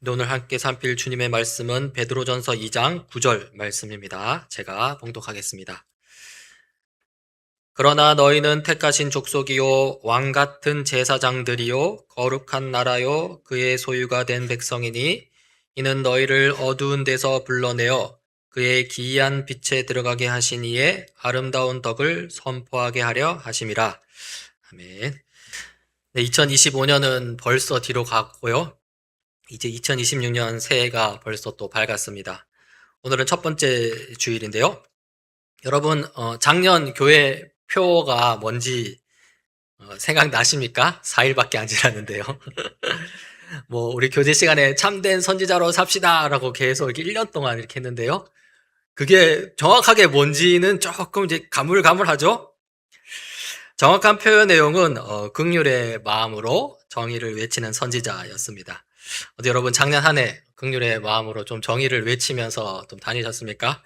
오늘 함께 살필 주님의 말씀은 베드로전서 2장 9절 말씀입니다. 제가 봉독하겠습니다. 그러나 너희는 택하신 족속이요 왕 같은 제사장들이요 거룩한 나라요 그의 소유가 된 백성이니 이는 너희를 어두운 데서 불러내어 그의 기이한 빛에 들어가게 하신 이의 아름다운 덕을 선포하게 하려 하심이라. 아멘. 네, 2025년은 벌써 뒤로 갔고요. 이제 2026년 새해가 벌써 또 밝았습니다. 오늘은 첫 번째 주일인데요. 여러분, 작년 교회 표가 뭔지 생각나십니까? 4일밖에 안 지났는데요. 우리 교제 시간에 참된 선지자로 삽시다 라고 계속 이렇게 1년 동안 이렇게 했는데요. 그게 정확하게 뭔지는 조금 이제 가물가물하죠? 정확한 표현 내용은 긍휼의 마음으로 정의를 외치는 선지자였습니다. 어디 여러분 작년 한 해 긍휼의 마음으로 좀 정의를 외치면서 좀 다니셨습니까?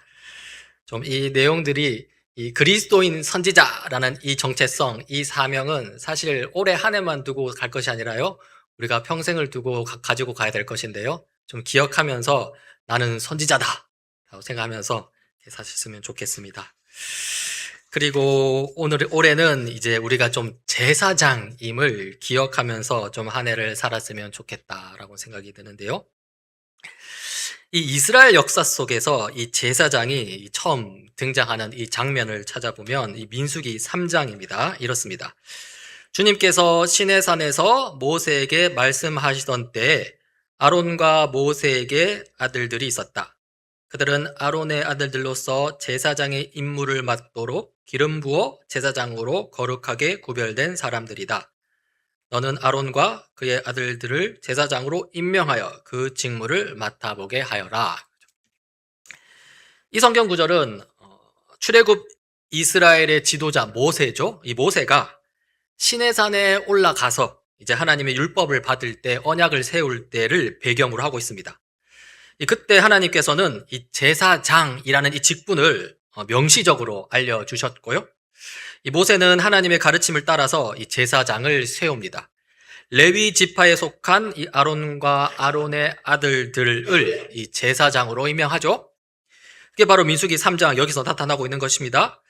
좀 이 내용들이 이 그리스도인 선지자라는 이 정체성, 이 사명은 사실 올해 한 해만 두고 갈 것이 아니라요. 우리가 평생을 두고 가지고 가야 될 것인데요. 좀 기억하면서 나는 선지자다 라고 생각하면서 사셨으면 좋겠습니다. 그리고 올해는 이제 우리가 좀 제사장임을 기억하면서 좀 한 해를 살았으면 좋겠다라고 생각이 드는데요. 이 이스라엘 역사 속에서 이 제사장이 처음 등장하는 이 장면을 찾아보면 이 민수기 3장입니다. 이렇습니다. 주님께서 시내산에서 모세에게 말씀하시던 때에 아론과 모세에게 아들들이 있었다. 그들은 아론의 아들들로서 제사장의 임무를 맡도록 기름 부어 제사장으로 거룩하게 구별된 사람들이다. 너는 아론과 그의 아들들을 제사장으로 임명하여 그 직무를 맡아보게 하여라. 이 성경 구절은 출애굽 이스라엘의 지도자 모세죠. 이 모세가 시내산에 올라가서 이제 하나님의 율법을 받을 때 언약을 세울 때를 배경으로 하고 있습니다. 그때 하나님께서는 이 제사장이라는 이 직분을 명시적으로 알려주셨고요. 이 모세는 하나님의 가르침을 따라서 이 제사장을 세웁니다. 레위 지파에 속한 이 아론과 아론의 아들들을 이 제사장으로 임명하죠. 그게 바로 민수기 3장 여기서 나타나고 있는 것입니다.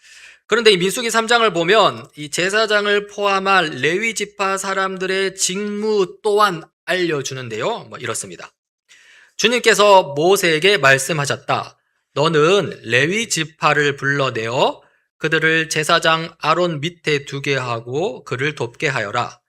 그런데 이 민수기 3장을 보면 이 제사장을 포함한 레위 지파 사람들의 직무 또한 알려주는데요. 이렇습니다. 주님께서 모세에게 말씀하셨다. 너는 레위 지파를 불러내어 그들을 제사장 아론 밑에 두게 하고 그를 돕게 하여라.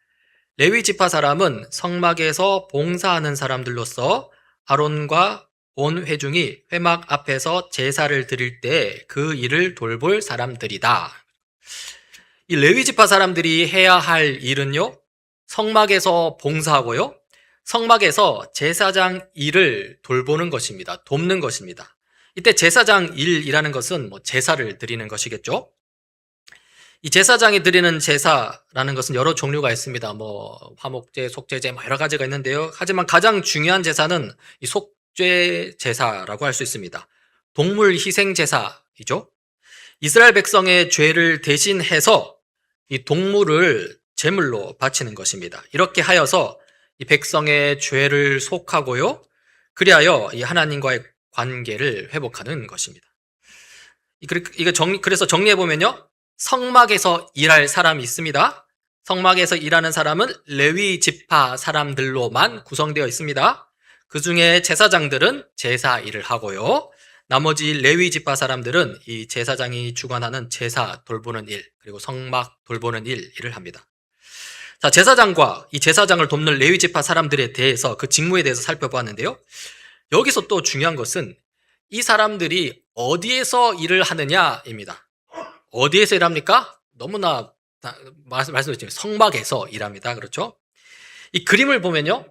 레위 지파 사람은 성막에서 봉사하는 사람들로서 아론과 온 회중이 회막 앞에서 제사를 드릴 때 그 일을 돌볼 사람들이다. 이 레위 지파 사람들이 해야 할 일은요, 성막에서 봉사하고요, 성막에서 제사장 일을 돌보는 것입니다. 돕는 것입니다. 이때 제사장 일이라는 것은 제사를 드리는 것이겠죠. 이 제사장이 드리는 제사라는 것은 여러 종류가 있습니다. 화목제, 속죄제 여러 가지가 있는데요. 하지만 가장 중요한 제사는 이 속죄 제사라고 할 수 있습니다. 동물 희생 제사이죠. 이스라엘 백성의 죄를 대신해서 이 동물을 제물로 바치는 것입니다. 이렇게 하여서 이 백성의 죄를 속하고요, 그리하여 이 하나님과의 관계를 회복하는 것입니다. 그래서 정리해 보면요, 성막에서 일할 사람이 있습니다. 성막에서 일하는 사람은 레위 지파 사람들로만 구성되어 있습니다. 그 중에 제사장들은 제사 일을 하고요, 나머지 레위 지파 사람들은 이 제사장이 주관하는 제사 돌보는 일, 그리고 성막 돌보는 일을 합니다. 자, 제사장과 이 제사장을 돕는 레위 지파 사람들에 대해서 그 직무에 대해서 살펴보았는데요. 여기서 또 중요한 것은 이 사람들이 어디에서 일을 하느냐입니다. 어디에서 일합니까? 너무나 말씀드렸지만 성막에서 일합니다. 그렇죠? 이 그림을 보면요,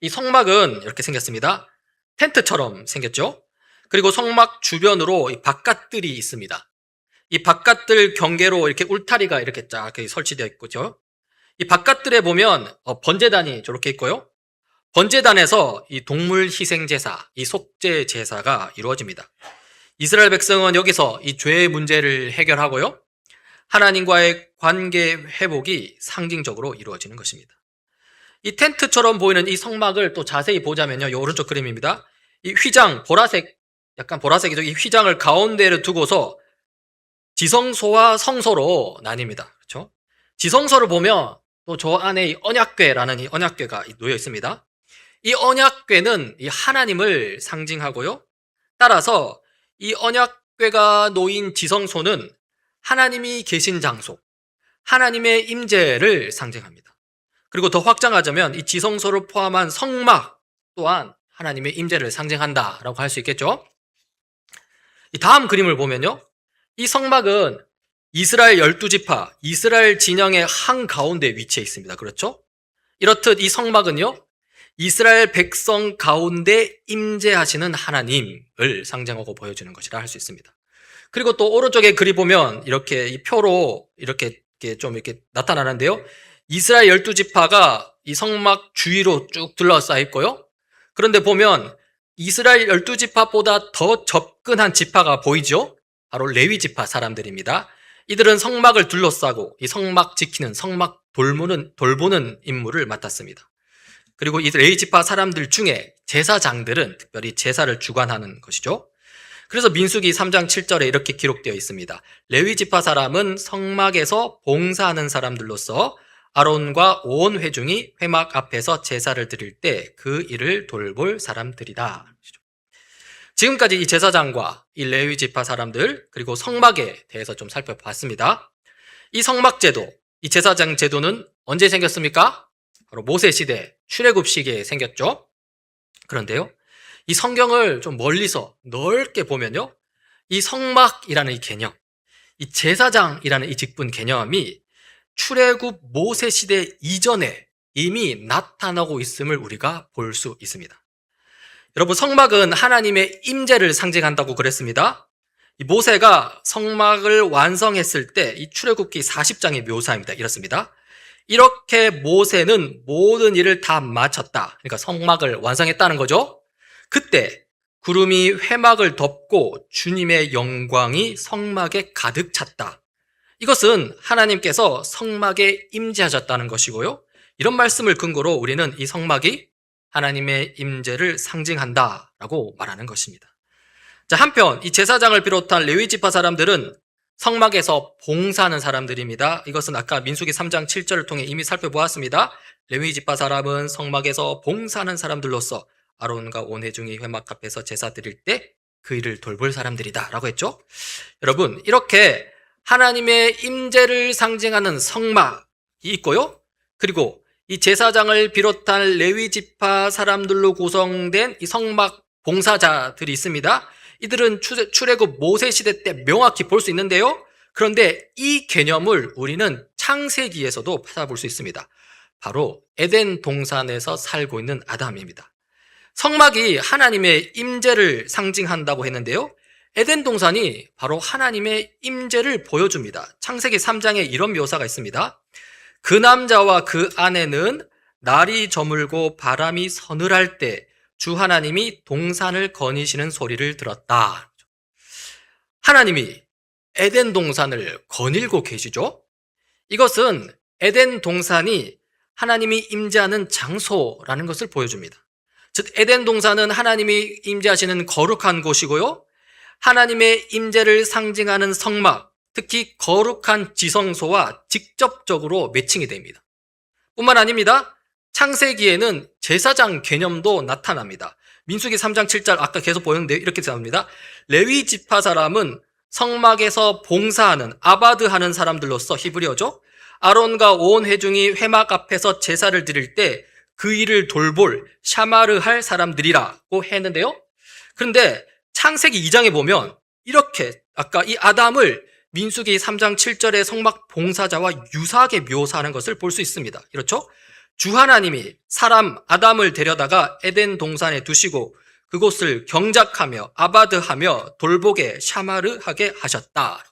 이 성막은 이렇게 생겼습니다. 텐트처럼 생겼죠? 그리고 성막 주변으로 이 바깥들이 있습니다. 이 바깥들 경계로 이렇게 울타리가 이렇게 쫙 설치되어 있고죠. 이 바깥들에 보면 번제단이 저렇게 있고요. 번제단에서 이 동물 희생 제사, 이 속죄 제사가 이루어집니다. 이스라엘 백성은 여기서 이 죄의 문제를 해결하고요, 하나님과의 관계 회복이 상징적으로 이루어지는 것입니다. 이 텐트처럼 보이는 이 성막을 또 자세히 보자면요. 이 오른쪽 그림입니다. 이 휘장, 보라색, 약간 보라색이죠. 이 휘장을 가운데를 두고서 지성소와 성소로 나뉩니다. 그렇죠? 지성소를 보면 또 저 안에 이 언약궤라는 이 언약궤가 놓여 있습니다. 이 언약궤는 이 하나님을 상징하고요. 따라서 이 언약궤가 놓인 지성소는 하나님이 계신 장소, 하나님의 임재를 상징합니다. 그리고 더 확장하자면 이 지성소를 포함한 성막 또한 하나님의 임재를 상징한다라고 할 수 있겠죠. 이 다음 그림을 보면요. 이 성막은 이스라엘 12지파, 이스라엘 진영의 한가운데 위치해 있습니다. 그렇죠? 이렇듯 이 성막은요. 이스라엘 백성 가운데 임재하시는 하나님을 상징하고 보여주는 것이라 할 수 있습니다. 그리고 또 오른쪽에 그리 보면 이렇게 이 표로 이렇게 좀 이렇게 나타나는데요. 이스라엘 12지파가 이 성막 주위로 쭉 둘러싸여 있고요. 그런데 보면 이스라엘 12지파보다 더 접근한 지파가 보이죠? 바로 레위 지파 사람들입니다. 이들은 성막을 둘러싸고 이 성막 지키는, 성막 돌보는 임무를 맡았습니다. 그리고 이 레위 지파 사람들 중에 제사장들은 특별히 제사를 주관하는 것이죠. 그래서 민수기 3장 7절에 이렇게 기록되어 있습니다. 레위 지파 사람은 성막에서 봉사하는 사람들로서 아론과 온 회중이 회막 앞에서 제사를 드릴 때 그 일을 돌볼 사람들이다. 지금까지 이 제사장과 이 레위 지파 사람들 그리고 성막에 대해서 좀 살펴봤습니다. 이 성막 제도, 이 제사장 제도는 언제 생겼습니까? 바로 모세 시대 출애굽 시기에 생겼죠. 그런데요, 이 성경을 좀 멀리서 넓게 보면요, 이 성막이라는 이 개념, 이 제사장이라는 이 직분 개념이 출애굽 모세 시대 이전에 이미 나타나고 있음을 우리가 볼 수 있습니다. 여러분, 성막은 하나님의 임재를 상징한다고 그랬습니다. 이 모세가 성막을 완성했을 때 이 출애굽기 40장의 묘사입니다. 이렇습니다. 이렇게 모세는 모든 일을 다 마쳤다. 그러니까 성막을 완성했다는 거죠. 그때 구름이 회막을 덮고 주님의 영광이 성막에 가득 찼다. 이것은 하나님께서 성막에 임재하셨다는 것이고요. 이런 말씀을 근거로 우리는 이 성막이 하나님의 임재를 상징한다라고 말하는 것입니다. 자, 한편 이 제사장을 비롯한 레위 지파 사람들은 성막에서 봉사하는 사람들입니다. 이것은 아까 민수기 3장 7절을 통해 이미 살펴보았습니다. 레위 지파 사람은 성막에서 봉사하는 사람들로서 아론과 온 회중이 회막 앞에서 제사 드릴 때 그 일을 돌볼 사람들이다 라고 했죠. 여러분, 이렇게 하나님의 임재를 상징하는 성막이 있고요. 그리고 이 제사장을 비롯한 레위 지파 사람들로 구성된 이 성막 봉사자들이 있습니다. 이들은 출애굽 모세 시대 때 명확히 볼 수 있는데요. 그런데 이 개념을 우리는 창세기에서도 찾아볼 수 있습니다. 바로 에덴 동산에서 살고 있는 아담입니다. 성막이 하나님의 임재를 상징한다고 했는데요. 에덴 동산이 바로 하나님의 임재를 보여줍니다. 창세기 3장에 이런 묘사가 있습니다. 그 남자와 그 아내는 날이 저물고 바람이 서늘할 때 주 하나님이 동산을 거니시는 소리를 들었다. 하나님이 에덴 동산을 거닐고 계시죠? 이것은 에덴 동산이 하나님이 임재하는 장소라는 것을 보여줍니다. 즉, 에덴 동산은 하나님이 임재하시는 거룩한 곳이고요. 하나님의 임재를 상징하는 성막, 특히 거룩한 지성소와 직접적으로 매칭이 됩니다. 뿐만 아닙니다. 창세기에는 제사장 개념도 나타납니다. 민수기 3장 7절 아까 계속 보였는데 이렇게 나옵니다. 레위 지파 사람은 성막에서 봉사하는 아바드하는 사람들로서 히브리어죠. 아론과 온 회중이 회막 앞에서 제사를 드릴 때 그 일을 돌볼 샤마르 할 사람들이라고 했는데요. 그런데 창세기 2장에 보면 이렇게 아까 이 아담을 민수기 3장 7절의 성막 봉사자와 유사하게 묘사하는 것을 볼 수 있습니다. 이렇죠? 주 하나님이 사람 아담을 데려다가 에덴 동산에 두시고 그곳을 경작하며 아바드하며 돌보게 샤마르하게 하셨다.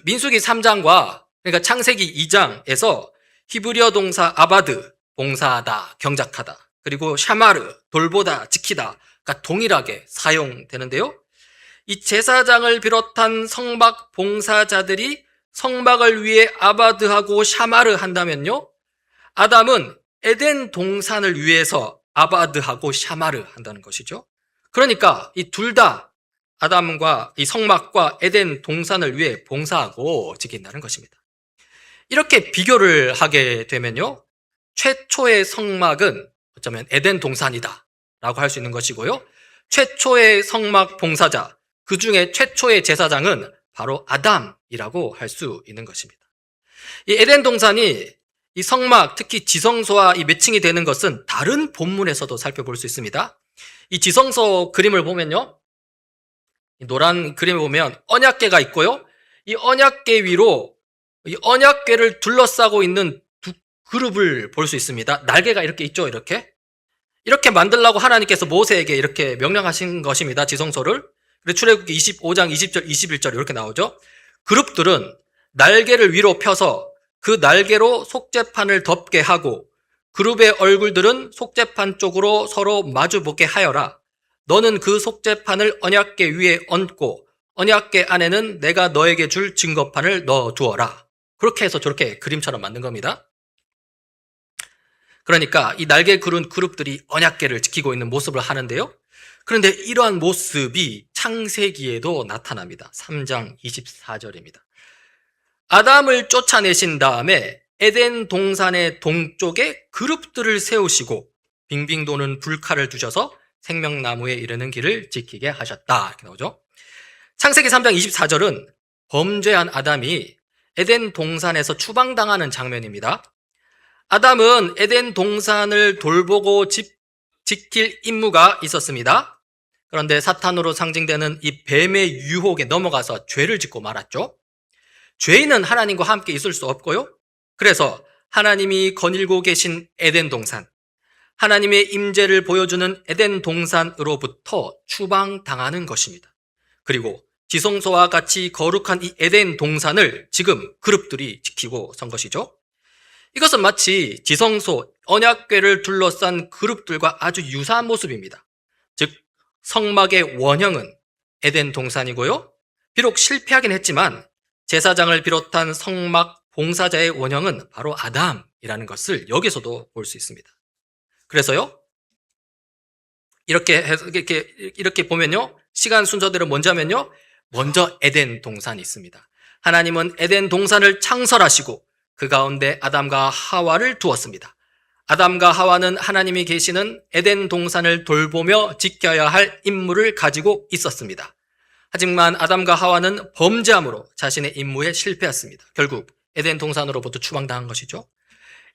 민수기 3장과 그러니까 창세기 2장에서 히브리어 동사 아바드, 봉사하다, 경작하다, 그리고 샤마르, 돌보다, 지키다가 동일하게 사용되는데요. 이 제사장을 비롯한 성막 봉사자들이 성막을 위해 아바드하고 샤마르 한다면요, 아담은 에덴 동산을 위해서 아바드하고 샤마르 한다는 것이죠. 그러니까 이 둘 다 아담과 이 성막과 에덴 동산을 위해 봉사하고 지킨다는 것입니다. 이렇게 비교를 하게 되면요, 최초의 성막은 어쩌면 에덴 동산이다 라고 할 수 있는 것이고요, 최초의 성막 봉사자, 그 중에 최초의 제사장은 바로 아담이라고 할 수 있는 것입니다. 이 에덴 동산이 이 성막, 특히 지성소와 이 매칭이 되는 것은 다른 본문에서도 살펴볼 수 있습니다. 이 지성소 그림을 보면요, 이 노란 그림을 보면 언약궤가 있고요, 이 언약궤 위로 이 언약궤를 둘러싸고 있는 두 그룹을 볼 수 있습니다. 날개가 이렇게 있죠, 이렇게 만들라고 하나님께서 모세에게 이렇게 명령하신 것입니다. 지성소를. 그래서 출애굽기 25장 20절 21절 이렇게 나오죠. 그룹들은 날개를 위로 펴서 그 날개로 속죄판을 덮게 하고, 그룹의 얼굴들은 속죄판 쪽으로 서로 마주보게 하여라. 너는 그 속죄판을 언약궤 위에 얹고 언약궤 안에는 내가 너에게 줄 증거판을 넣어 두어라. 그렇게 해서 저렇게 그림처럼 만든 겁니다. 그러니까 이 날개 그룬 그룹들이 언약궤를 지키고 있는 모습을 하는데요, 그런데 이러한 모습이 창세기에도 나타납니다. 3장 24절입니다. 아담을 쫓아내신 다음에 에덴 동산의 동쪽에 그룹들을 세우시고 빙빙 도는 불칼을 두셔서 생명나무에 이르는 길을 지키게 하셨다. 이렇게 나오죠. 창세기 3장 24절은 범죄한 아담이 에덴 동산에서 추방당하는 장면입니다. 아담은 에덴 동산을 돌보고 지킬 임무가 있었습니다. 그런데 사탄으로 상징되는 이 뱀의 유혹에 넘어가서 죄를 짓고 말았죠. 죄인은 하나님과 함께 있을 수 없고요, 그래서 하나님이 거닐고 계신 에덴 동산, 하나님의 임재를 보여주는 에덴 동산으로부터 추방당하는 것입니다. 그리고 지성소와 같이 거룩한 이 에덴 동산을 지금 그룹들이 지키고 선 것이죠. 이것은 마치 지성소, 언약궤를 둘러싼 그룹들과 아주 유사한 모습입니다. 즉, 성막의 원형은 에덴 동산이고요, 비록 실패하긴 했지만 제사장을 비롯한 성막 봉사자의 원형은 바로 아담이라는 것을 여기서도 볼 수 있습니다. 그래서요, 이렇게 보면요, 시간 순서대로 먼저 하면요, 먼저 에덴 동산이 있습니다. 하나님은 에덴 동산을 창설하시고 그 가운데 아담과 하와를 두었습니다. 아담과 하와는 하나님이 계시는 에덴 동산을 돌보며 지켜야 할 임무를 가지고 있었습니다. 하지만 아담과 하와는 범죄함으로 자신의 임무에 실패했습니다. 결국 에덴 동산으로부터 추방당한 것이죠.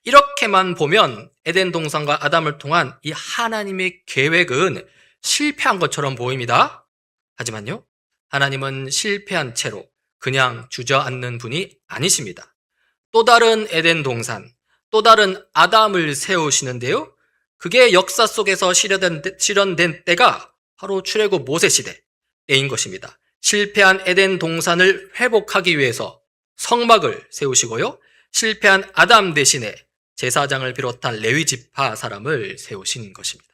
이렇게만 보면 에덴 동산과 아담을 통한 이 하나님의 계획은 실패한 것처럼 보입니다. 하지만요, 하나님은 실패한 채로 그냥 주저앉는 분이 아니십니다. 또 다른 에덴 동산, 또 다른 아담을 세우시는데요, 그게 역사 속에서 실현된 때가 바로 출애굽 모세 시대 때인 것입니다. 실패한 에덴 동산을 회복하기 위해서 성막을 세우시고요, 실패한 아담 대신에 제사장을 비롯한 레위 지파 사람을 세우신 것입니다.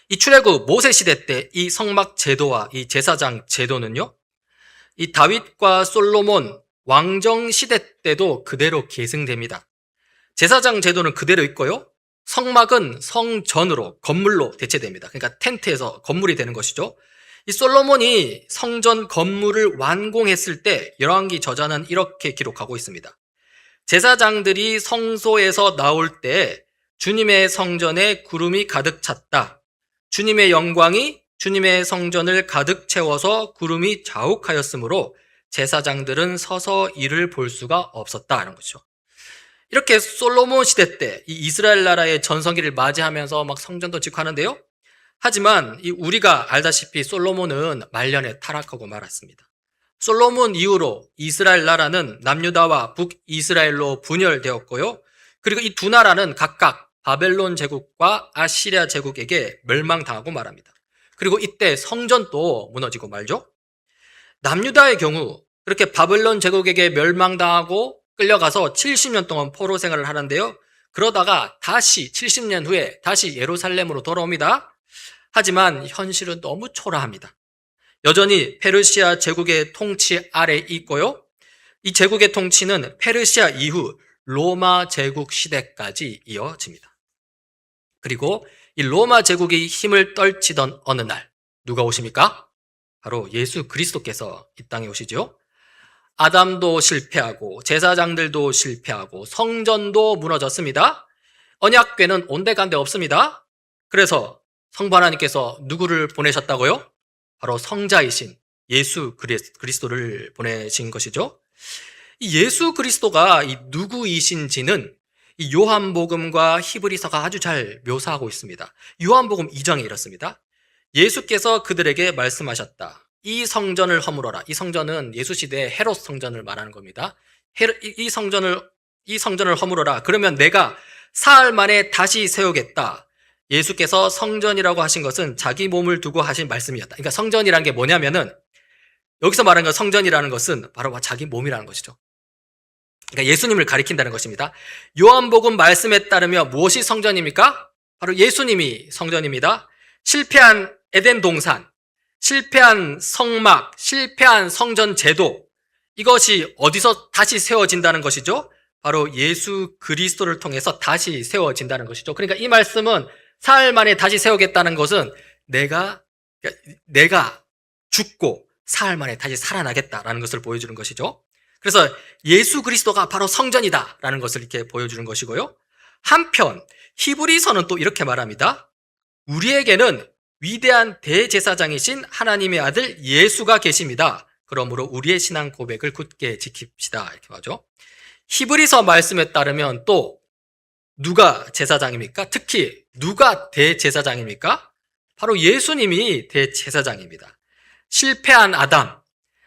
이 출애굽 모세 시대 때 이 성막 제도와 이 제사장 제도는요, 이 다윗과 솔로몬 왕정 시대 때도 그대로 계승됩니다. 제사장 제도는 그대로 있고요, 성막은 성전으로, 건물로 대체됩니다. 그러니까 텐트에서 건물이 되는 것이죠. 이 솔로몬이 성전 건물을 완공했을 때 열왕기 저자는 이렇게 기록하고 있습니다. 제사장들이 성소에서 나올 때 주님의 성전에 구름이 가득 찼다. 주님의 영광이 주님의 성전을 가득 채워서 구름이 자욱하였으므로 제사장들은 서서 이를 볼 수가 없었다는 거죠. 이렇게 솔로몬 시대 때 이 이스라엘 나라의 전성기를 맞이하면서 막 성전도 짓고 하는데요, 하지만 우리가 알다시피 솔로몬은 말년에 타락하고 말았습니다. 솔로몬 이후로 이스라엘 나라는 남유다와 북이스라엘로 분열되었고요, 그리고 이 두 나라는 각각 바벨론 제국과 아시리아 제국에게 멸망당하고 말합니다. 그리고 이때 성전도 무너지고 말죠. 남유다의 경우 그렇게 바벨론 제국에게 멸망당하고 끌려가서 70년 동안 포로 생활을 하는데요, 그러다가 다시 70년 후에 다시 예루살렘으로 돌아옵니다. 하지만 현실은 너무 초라합니다. 여전히 페르시아 제국의 통치 아래 있고요, 이 제국의 통치는 페르시아 이후 로마 제국 시대까지 이어집니다. 그리고 이 로마 제국이 힘을 떨치던 어느 날 누가 오십니까? 바로 예수 그리스도께서 이 땅에 오시죠. 아담도 실패하고 제사장들도 실패하고 성전도 무너졌습니다. 언약궤는 온데간데 없습니다. 그래서 성부 하나님께서 누구를 보내셨다고요? 바로 성자이신 예수 그리스도를 보내신 것이죠. 이 예수 그리스도가 이 누구이신지는 이 요한복음과 히브리서가 아주 잘 묘사하고 있습니다. 요한복음 2장에 이렇습니다. 예수께서 그들에게 말씀하셨다. 이 성전을 허물어라. 이 성전은 예수 시대의 헤롯 성전을 말하는 겁니다. 이 성전을 허물어라. 그러면 내가 사흘 만에 다시 세우겠다. 예수께서 성전이라고 하신 것은 자기 몸을 두고 하신 말씀이었다. 그러니까 성전이라는 게 뭐냐면은 여기서 말하는 건 성전이라는 것은 바로 자기 몸이라는 것이죠. 그러니까 예수님을 가리킨다는 것입니다. 요한복음 말씀에 따르며 무엇이 성전입니까? 바로 예수님이 성전입니다. 실패한 에덴 동산, 실패한 성막, 실패한 성전 제도, 이것이 어디서 다시 세워진다는 것이죠? 바로 예수 그리스도를 통해서 다시 세워진다는 것이죠. 그러니까 이 말씀은 사흘 만에 다시 세우겠다는 것은 내가 죽고 사흘 만에 다시 살아나겠다라는 것을 보여주는 것이죠. 그래서 예수 그리스도가 바로 성전이다라는 것을 이렇게 보여주는 것이고요. 한편 히브리서는 또 이렇게 말합니다. 우리에게는 위대한 대제사장이신 하나님의 아들 예수가 계십니다. 그러므로 우리의 신앙 고백을 굳게 지킵시다. 이렇게 하죠. 히브리서 말씀에 따르면 또 누가 제사장입니까? 특히 누가 대제사장입니까? 바로 예수님이 대제사장입니다. 실패한 아담,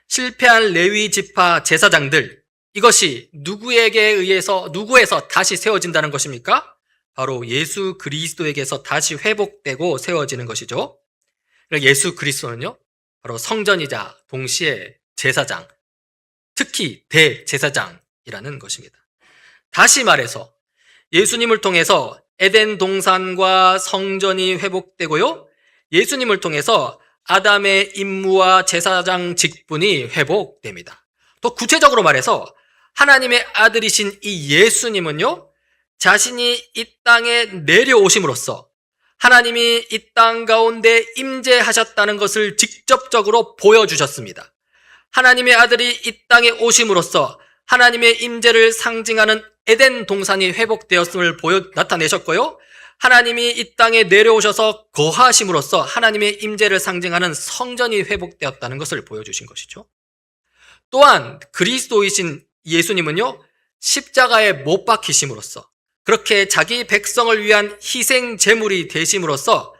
실패한 레위 지파 제사장들, 이것이 누구에서 다시 세워진다는 것입니까? 바로 예수 그리스도에게서 다시 회복되고 세워지는 것이죠. 예수 그리스도는요, 바로 성전이자 동시에 제사장, 특히 대제사장이라는 것입니다. 다시 말해서 예수님을 통해서 에덴 동산과 성전이 회복되고요, 예수님을 통해서 아담의 임무와 제사장 직분이 회복됩니다. 또 구체적으로 말해서 하나님의 아들이신 이 예수님은요, 자신이 이 땅에 내려오심으로써 하나님이 이 땅 가운데 임재하셨다는 것을 직접적으로 보여주셨습니다. 하나님의 아들이 이 땅에 오심으로써 하나님의 임재를 상징하는 에덴 동산이 회복되었음을 나타내셨고요, 하나님이 이 땅에 내려오셔서 거하심으로써 하나님의 임재를 상징하는 성전이 회복되었다는 것을 보여주신 것이죠. 또한 그리스도이신 예수님은요, 십자가에 못 박히심으로써, 그렇게 자기 백성을 위한 희생 제물이 되심으로써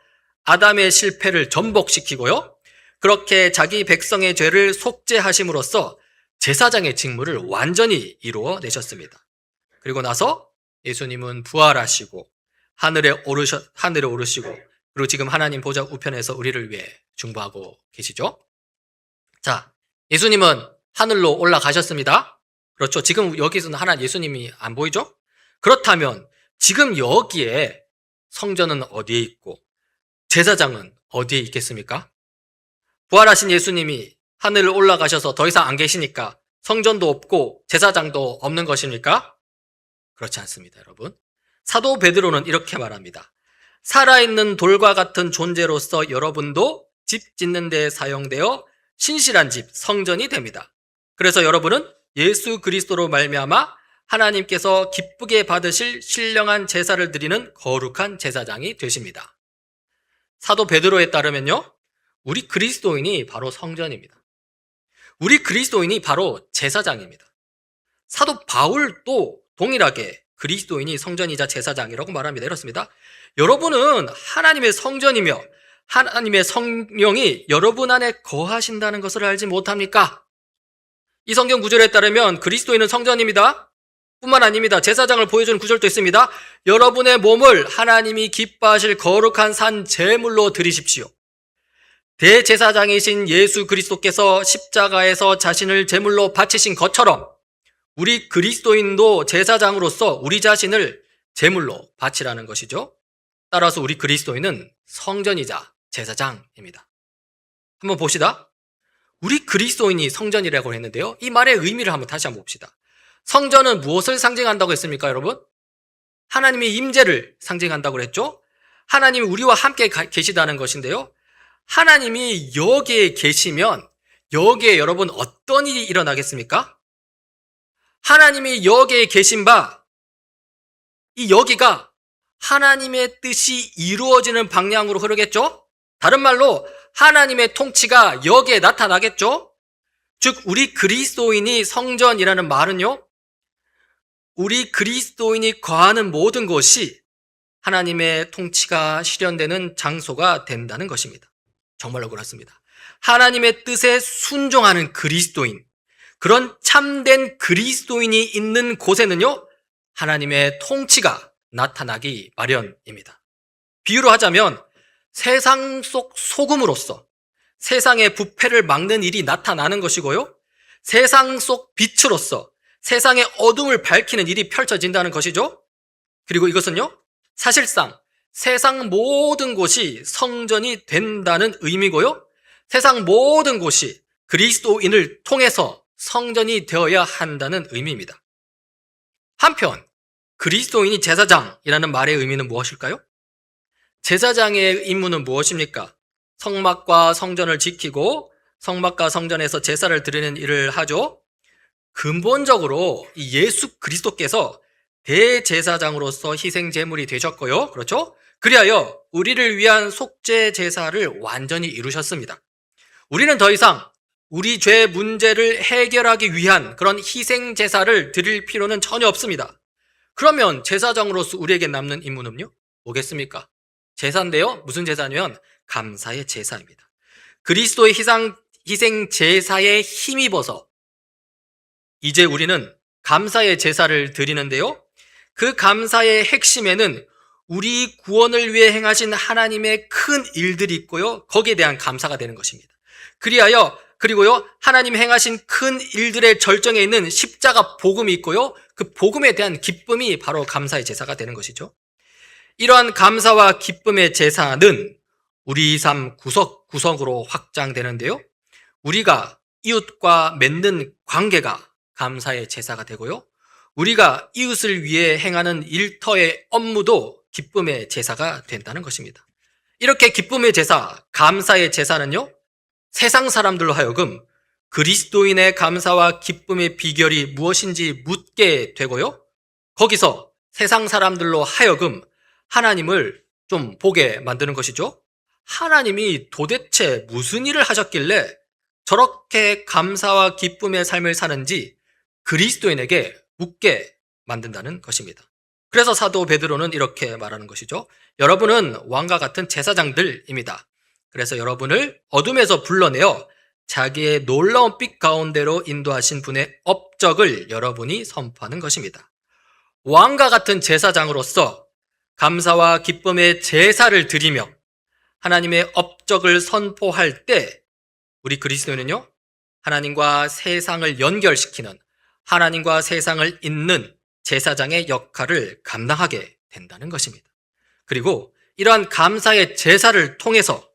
아담의 실패를 전복시키고요, 그렇게 자기 백성의 죄를 속죄하심으로써 제사장의 직무를 완전히 이루어내셨습니다. 그리고 나서 예수님은 부활하시고 하늘에 오르시고, 그리고 지금 하나님 보좌 우편에서 우리를 위해 중보하고 계시죠. 자, 예수님은 하늘로 올라가셨습니다. 그렇죠. 지금 여기서는 예수님이 안 보이죠? 그렇다면 지금 여기에 성전은 어디에 있고 제사장은 어디에 있겠습니까? 부활하신 예수님이 하늘을 올라가셔서 더 이상 안 계시니까 성전도 없고 제사장도 없는 것입니까? 그렇지 않습니다, 여러분. 사도 베드로는 이렇게 말합니다. 살아있는 돌과 같은 존재로서 여러분도 집 짓는 데 사용되어 신실한 집, 성전이 됩니다. 그래서 여러분은 예수 그리스도로 말미암아 하나님께서 기쁘게 받으실 신령한 제사를 드리는 거룩한 제사장이 되십니다. 사도 베드로에 따르면요, 우리 그리스도인이 바로 성전입니다. 우리 그리스도인이 바로 제사장입니다. 사도 바울도 동일하게 그리스도인이 성전이자 제사장이라고 말합니다. 이렇습니다. 여러분은 하나님의 성전이며 하나님의 성령이 여러분 안에 거하신다는 것을 알지 못합니까? 이 성경 구절에 따르면 그리스도인은 성전입니다. 뿐만 아닙니다. 제사장을 보여주는 구절도 있습니다. 여러분의 몸을 하나님이 기뻐하실 거룩한 산 제물로 드리십시오. 대제사장이신 예수 그리스도께서 십자가에서 자신을 제물로 바치신 것처럼 우리 그리스도인도 제사장으로서 우리 자신을 제물로 바치라는 것이죠. 따라서 우리 그리스도인은 성전이자 제사장입니다. 한번 봅시다. 우리 그리스도인이 성전이라고 했는데요, 이 말의 의미를 다시 한번 봅시다. 성전은 무엇을 상징한다고 했습니까, 여러분? 하나님의 임재를 상징한다고 그랬죠? 하나님이 우리와 함께 계시다는 것인데요. 하나님이 여기에 계시면 여기에 여러분 어떤 일이 일어나겠습니까? 하나님이 여기에 계신 바, 이 여기가 하나님의 뜻이 이루어지는 방향으로 흐르겠죠? 다른 말로 하나님의 통치가 여기에 나타나겠죠? 즉 우리 그리스도인이 성전이라는 말은요, 우리 그리스도인이 거하는 모든 곳이 하나님의 통치가 실현되는 장소가 된다는 것입니다. 정말로 그렇습니다. 하나님의 뜻에 순종하는 그리스도인, 그런 참된 그리스도인이 있는 곳에는요, 하나님의 통치가 나타나기 마련입니다. 비유로 하자면 세상 속 소금으로서 세상의 부패를 막는 일이 나타나는 것이고요, 세상 속 빛으로서 세상의 어둠을 밝히는 일이 펼쳐진다는 것이죠. 그리고 이것은요, 사실상 세상 모든 곳이 성전이 된다는 의미고요, 세상 모든 곳이 그리스도인을 통해서 성전이 되어야 한다는 의미입니다. 한편 그리스도인이 제사장이라는 말의 의미는 무엇일까요? 제사장의 임무는 무엇입니까? 성막과 성전을 지키고 성막과 성전에서 제사를 드리는 일을 하죠. 근본적으로 이 예수 그리스도께서 대제사장으로서 희생제물이 되셨고요, 그렇죠? 그리하여 우리를 위한 속죄 제사를 완전히 이루셨습니다. 우리는 더 이상 우리 죄 문제를 해결하기 위한 그런 희생 제사를 드릴 필요는 전혀 없습니다. 그러면 제사장으로서 우리에게 남는 임무는요? 뭐겠습니까? 제사인데요. 무슨 제사냐면 감사의 제사입니다. 그리스도의 희생 제사에 힘입어서 이제 우리는 감사의 제사를 드리는데요, 그 감사의 핵심에는 우리 구원을 위해 행하신 하나님의 큰 일들이 있고요, 거기에 대한 감사가 되는 것입니다. 그리고요, 하나님 행하신 큰 일들의 절정에 있는 십자가 복음이 있고요, 그 복음에 대한 기쁨이 바로 감사의 제사가 되는 것이죠. 이러한 감사와 기쁨의 제사는 우리 삶 구석구석으로 확장되는데요, 우리가 이웃과 맺는 관계가 감사의 제사가 되고요, 우리가 이웃을 위해 행하는 일터의 업무도 기쁨의 제사가 된다는 것입니다. 이렇게 기쁨의 제사, 감사의 제사는요, 세상 사람들로 하여금 그리스도인의 감사와 기쁨의 비결이 무엇인지 묻게 되고요, 거기서 세상 사람들로 하여금 하나님을 좀 보게 만드는 것이죠. 하나님이 도대체 무슨 일을 하셨길래 저렇게 감사와 기쁨의 삶을 사는지 그리스도인에게 묻게 만든다는 것입니다. 그래서 사도 베드로는 이렇게 말하는 것이죠. 여러분은 왕과 같은 제사장들입니다. 그래서 여러분을 어둠에서 불러내어 자기의 놀라운 빛 가운데로 인도하신 분의 업적을 여러분이 선포하는 것입니다. 왕과 같은 제사장으로서 감사와 기쁨의 제사를 드리며 하나님의 업적을 선포할 때 우리 그리스도인은요, 하나님과 세상을 연결시키는, 하나님과 세상을 잇는 제사장의 역할을 감당하게 된다는 것입니다. 그리고 이러한 감사의 제사를 통해서,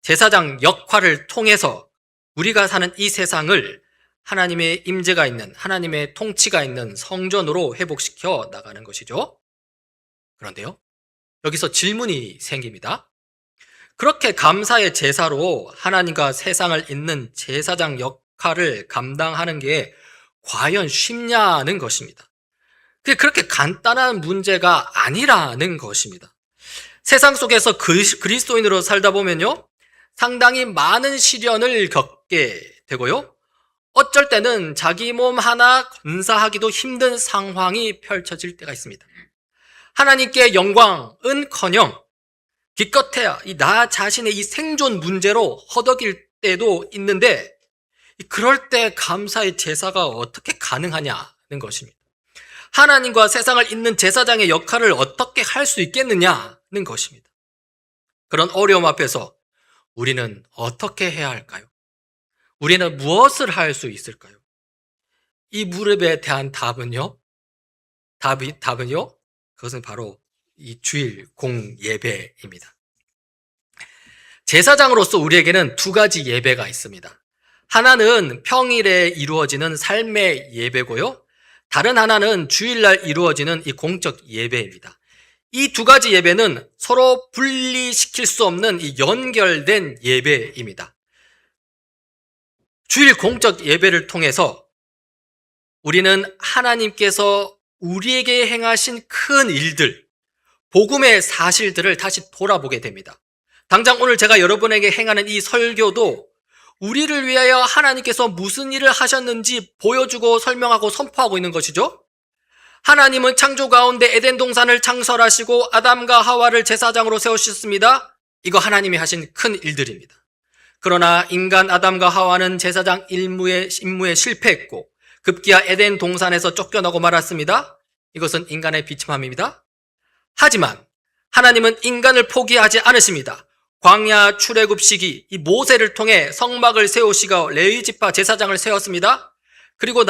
제사장 역할을 통해서 우리가 사는 이 세상을 하나님의 임재가 있는, 하나님의 통치가 있는 성전으로 회복시켜 나가는 것이죠. 그런데요, 여기서 질문이 생깁니다. 그렇게 감사의 제사로 하나님과 세상을 잇는 제사장 역할을 감당하는 게 과연 쉽냐는 것입니다. 그게 그렇게 간단한 문제가 아니라는 것입니다. 세상 속에서 그리스도인으로 살다 보면요, 상당히 많은 시련을 겪게 되고요, 어쩔 때는 자기 몸 하나 건사하기도 힘든 상황이 펼쳐질 때가 있습니다. 하나님께 영광은커녕 기껏해야 나 자신의 이 생존 문제로 허덕일 때도 있는데, 그럴 때 감사의 제사가 어떻게 가능하냐는 것입니다. 하나님과 세상을 잇는 제사장의 역할을 어떻게 할 수 있겠느냐는 것입니다. 그런 어려움 앞에서 우리는 어떻게 해야 할까요? 우리는 무엇을 할 수 있을까요? 이 무릎에 대한 답은요, 그것은 바로 이 주일 공예배입니다. 제사장으로서 우리에게는 두 가지 예배가 있습니다. 하나는 평일에 이루어지는 삶의 예배고요, 다른 하나는 주일날 이루어지는 이 공적 예배입니다. 이 두 가지 예배는 서로 분리시킬 수 없는 이 연결된 예배입니다. 주일 공적 예배를 통해서 우리는 하나님께서 우리에게 행하신 큰 일들, 복음의 사실들을 다시 돌아보게 됩니다. 당장 오늘 제가 여러분에게 행하는 이 설교도 우리를 위하여 하나님께서 무슨 일을 하셨는지 보여주고 설명하고 선포하고 있는 것이죠. 하나님은 창조 가운데 에덴 동산을 창설하시고 아담과 하와를 제사장으로 세우셨습니다. 이거 하나님이 하신 큰 일들입니다. 그러나 인간 아담과 하와는 제사장 임무에 실패했고 급기야 에덴 동산에서 쫓겨나고 말았습니다. 이것은 인간의 비참함입니다. 하지만 하나님은 인간을 포기하지 않으십니다. 광야 출애굽 시기 이 모세를 통해 성막을 세우시고 레위 지파 제사장을 세웠습니다. 그리고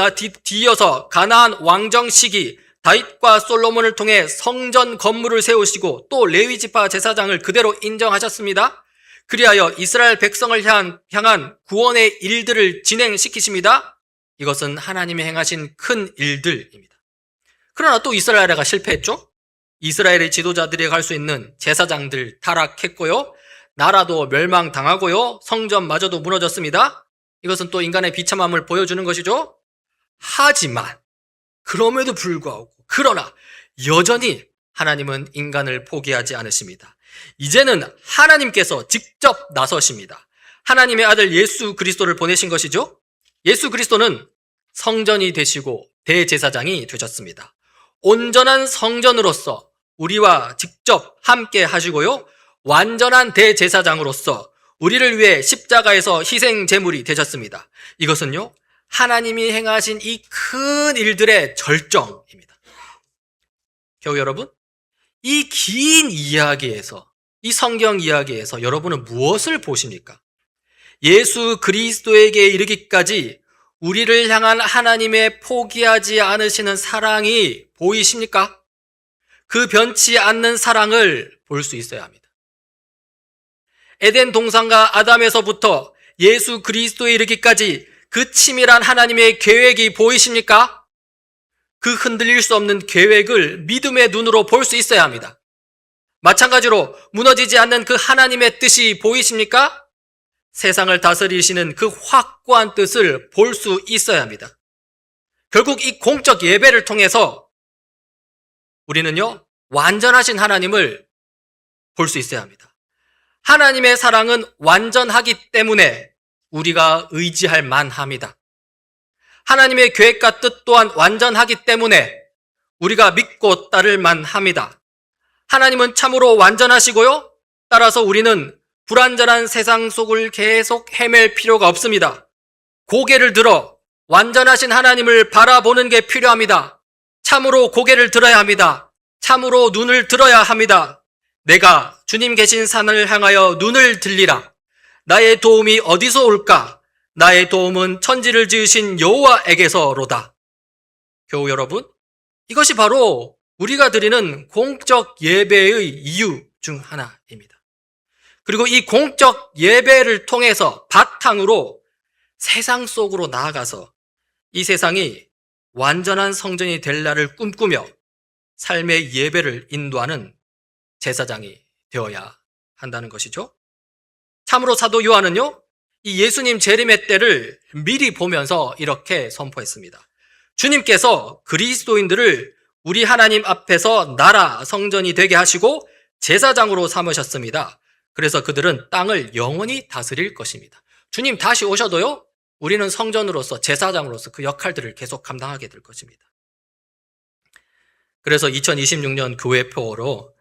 뒤이어서 가나안 왕정 시기 다윗과 솔로몬을 통해 성전 건물을 세우시고 또 레위 지파 제사장을 그대로 인정하셨습니다. 그리하여 이스라엘 백성을 향한 구원의 일들을 진행시키십니다. 이것은 하나님이 행하신 큰 일들입니다. 그러나 또 이스라엘가 실패했죠. 이스라엘의 지도자들이 갈 수 있는 제사장들 타락했고요. 나라도 멸망당하고요. 성전마저도 무너졌습니다. 이것은 또 인간의 비참함을 보여주는 것이죠. 하지만 그럼에도 불구하고 그러나 여전히 하나님은 인간을 포기하지 않으십니다. 이제는 하나님께서 직접 나서십니다. 하나님의 아들 예수 그리스도를 보내신 것이죠. 예수 그리스도는 성전이 되시고 대제사장이 되셨습니다. 온전한 성전으로서 우리와 직접 함께 하시고요. 완전한 대제사장으로서 우리를 위해 십자가에서 희생 제물이 되셨습니다. 이것은요, 하나님이 행하신 이 큰 일들의 절정입니다. 교우 여러분, 이 긴 이야기에서, 이 성경 이야기에서 여러분은 무엇을 보십니까? 예수 그리스도에게 이르기까지 우리를 향한 하나님의 포기하지 않으시는 사랑이 보이십니까? 그 변치 않는 사랑을 볼 수 있어야 합니다. 에덴 동산과 아담에서부터 예수 그리스도에 이르기까지 그 치밀한 하나님의 계획이 보이십니까? 그 흔들릴 수 없는 계획을 믿음의 눈으로 볼 수 있어야 합니다. 마찬가지로 무너지지 않는 그 하나님의 뜻이 보이십니까? 세상을 다스리시는 그 확고한 뜻을 볼 수 있어야 합니다. 결국 이 공적 예배를 통해서 우리는요, 완전하신 하나님을 볼 수 있어야 합니다. 하나님의 사랑은 완전하기 때문에 우리가 의지할 만합니다. 하나님의 계획과 뜻 또한 완전하기 때문에 우리가 믿고 따를 만합니다. 하나님은 참으로 완전하시고요. 따라서 우리는 불완전한 세상 속을 계속 헤맬 필요가 없습니다. 고개를 들어 완전하신 하나님을 바라보는 게 필요합니다. 참으로 고개를 들어야 합니다. 참으로 눈을 들어야 합니다. 내가 주님 계신 산을 향하여 눈을 들리라. 나의 도움이 어디서 올까? 나의 도움은 천지를 지으신 여호와에게서로다. 교우 여러분, 이것이 바로 우리가 드리는 공적 예배의 이유 중 하나입니다. 그리고 이 공적 예배를 통해서 바탕으로 세상 속으로 나아가서 이 세상이 완전한 성전이 될 날을 꿈꾸며 삶의 예배를 인도하는 제사장이 되어야 한다는 것이죠. 참으로 사도 요한은요, 이 예수님 재림의 때를 미리 보면서 이렇게 선포했습니다. 주님께서 그리스도인들을 우리 하나님 앞에서 나라 성전이 되게 하시고 제사장으로 삼으셨습니다. 그래서 그들은 땅을 영원히 다스릴 것입니다. 주님 다시 오셔도요, 우리는 성전으로서 제사장으로서 그 역할들을 계속 감당하게 될 것입니다. 그래서 2026년 교회표로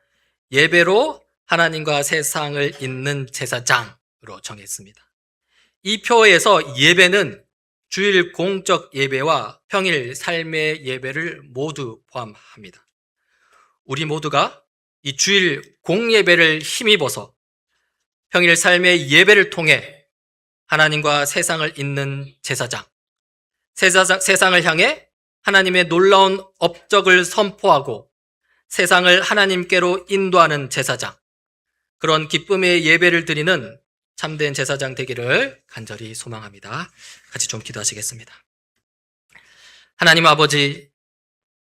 예배로 하나님과 세상을 잇는 제사장으로 정했습니다. 이 표에서 예배는 주일 공적 예배와 평일 삶의 예배를 모두 포함합니다. 우리 모두가 이 주일 공예배를 힘입어서 평일 삶의 예배를 통해 하나님과 세상을 잇는 제사장, 세상을 향해 하나님의 놀라운 업적을 선포하고 세상을 하나님께로 인도하는 제사장, 그런 기쁨의 예배를 드리는 참된 제사장 되기를 간절히 소망합니다. 같이 좀 기도하시겠습니다. 하나님 아버지,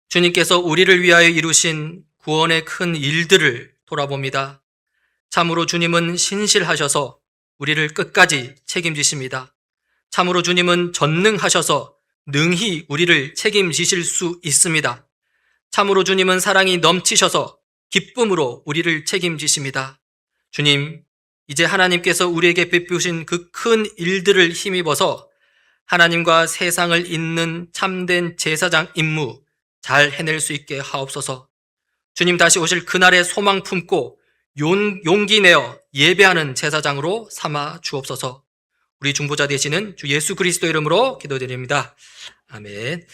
주님께서 우리를 위하여 이루신 구원의 큰 일들을 돌아봅니다. 참으로 주님은 신실하셔서 우리를 끝까지 책임지십니다. 참으로 주님은 전능하셔서 능히 우리를 책임지실 수 있습니다. 참으로 주님은 사랑이 넘치셔서 기쁨으로 우리를 책임지십니다. 주님, 이제 하나님께서 우리에게 베푸신 그 큰 일들을 힘입어서 하나님과 세상을 잇는 참된 제사장 임무 잘 해낼 수 있게 하옵소서. 주님 다시 오실 그날의 소망 품고 용기 내어 예배하는 제사장으로 삼아 주옵소서. 우리 중보자 되시는 주 예수 그리스도 이름으로 기도드립니다. 아멘.